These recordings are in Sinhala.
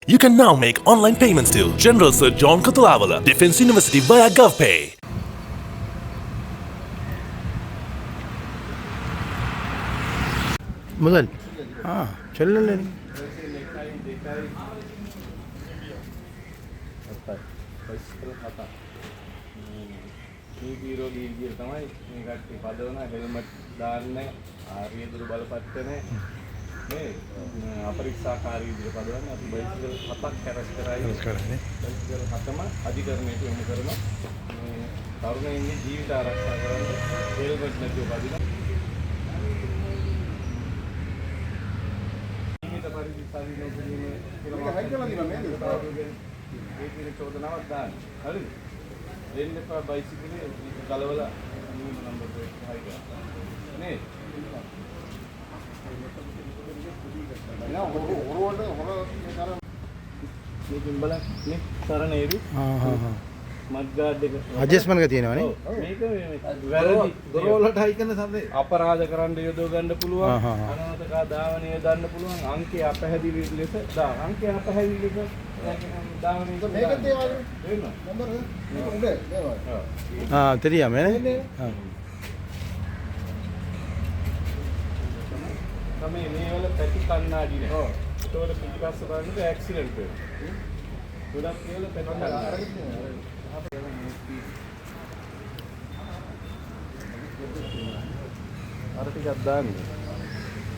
You can now make online payments to General Sir John Kotulawala Defence University via GovPay. मुदल हाँ चल ले අපරික්ෂාකාරී විදිහට පදවන්නේ අපි බයිසිකල් 7ක් කැරස් කරයි බයිසිකල් 7ම අධිකරණයට යොමු කරන මේ තරුණයින්ගේ ජීවිත ආරක්ෂා කරන්න හෙල්මට් නැතුව පදින ජීවිත පරිසරය නොපදින කියලා හයි කරලා දිනවා නේද ඒ කියන චෝදනාවක් දාන්න හරිද දෙන්න එපා බයිසිකලේ ගලවලා නම්බර් ප්ලේට් හයි කරලා නේ මේකෙන් බලන්න නේ සරණේරු මඩ්ගාඩ් එක ඇඩ්ජස්ට්මන්ට් එක තියෙනවනේ මේක වැරදි දොරවලට හයි කරන සම්දේ අපරාධ කරන්න යොදව ගන්න පුළුවන් අනවතකා ධාවනය දාන්න පුළුවන් අංකය අපහැදිලි ලෙස අංකය අපහැදිලි ලෙස ධාවනය මේකත් ඒ වගේ නම්බර මේක උඩ தெரியாம තමයි මේ වල පැති කන්නාඩි නේ. ඒතකොට පිටිපස්ස බලනකොට ඇක්සිඩන්ට් වෙනවා. ගොඩක් ඒවල පැති කන්නාඩි. අර ටිකක් දාන්න.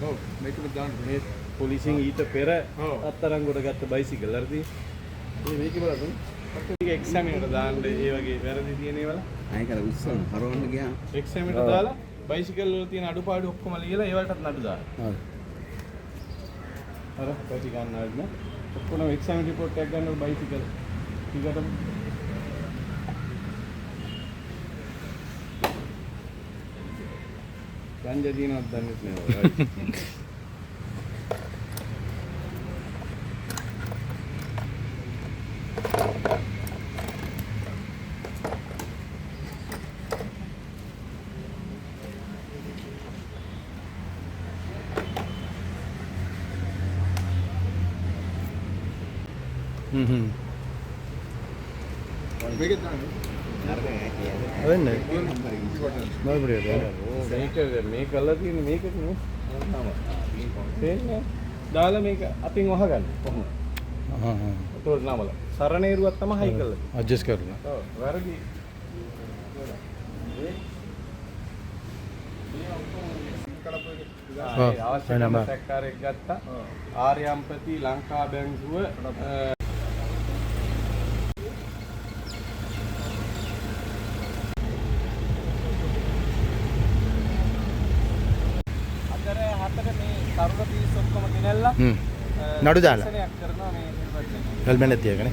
ඔව් මේකම දාන්න. මේ පොලිසියෙන් ඊට පෙර අත්අඩංගුවට ගත්ත බයිසිකල් හරිද? මේක බලන්න. ටික එක්සෑම් එකට දාන්න ඒ වගේ වැරදි තියෙන ඒවල. අය කර උස්සන හරවන්න ගියා. එක්සෑම් එකට දාලා බයිසිකල් වල තියෙන අඩුපාඩු ඔක්කොම ලියලා ඒවලටත් නඩු දාන්න. අර පැටි ගන්නවා නේ. ඔක්කොම එක්සෑම් රිපෝට් එකක් ගන්නකොට බයිසිකල් ටිකටම ගංජා දිනවත් දන්නේ නැහැ. මේකත් දාන්න. වෙන්නේ මල්බරියට මේක කළා තියෙන්නේ මේකට නේ. තේන්නේ. දාලා මේක අතින් වහගන්න කොහොමද? ඒතකොට නමල. සරණේරුවක් තමයි හයි කළා. ඇඩ්ජස්ට් කරලා. ඔව් වැරදි. අවශ්‍ය නම්බර් සැකකාරයෙක් ගත්තා. ආර්යම්පති ලංකා බැංකුව තරුණ පිරිස ඔක්කොම ගෙනල්ලා නඩු දාලා කරනවා මේ හෙල්මට් එක තියාගෙන